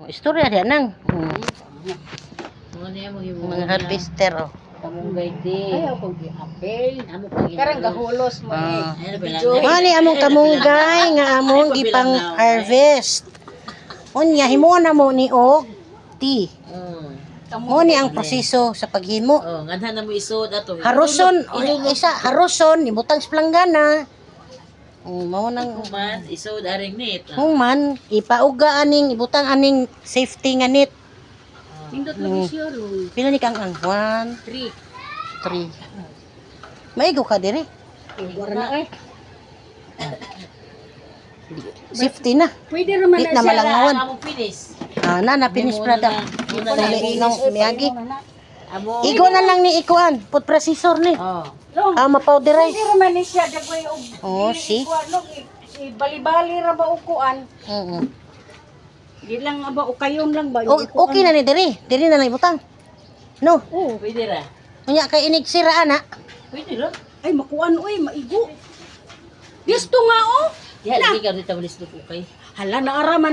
Istorya diyan nang. Mo niya mo yung Mga harvester oh. kamunggay di. Ayaw ko gi-apel. Amo pag Karang gahulos mo Ah. Mali Among kamunggay nga among gipang harvest. Unya himo na mo ni og tea. Mo ni ang proseso sa paghimo. Oh, nganhan na mo isod ato. Haruson, isa haruson ibutang sa planggana. Mao nang man isod aring nit. human ipauga aning ibutang aning safety nga net. Pindot lagi siya ron. Pila ni kang ang 1 3. 3. Maigo ka diri. Wala na eh. Safety na. Pwede naman Di na na siya. malangawan. Amo finish. Na finish product. Dali nang miyagi. Amo. Igo na lang ni ikuan, food processor ni. Oh. Mapowderize. Pwede naman ni siya dagway og. Oh, see? Bali-bali ra ba ukuan? Oo. Di lang ba o kayon lang ba? Okay na ni diri. Diri na lang ibutang. No. Oh, Pwede ra. Unya kay inig sira ana. Pwede ra. ay makuan oy, maigo. Gusto nga oh. Ya, lagi ka dito walis ko kay. Hala naara man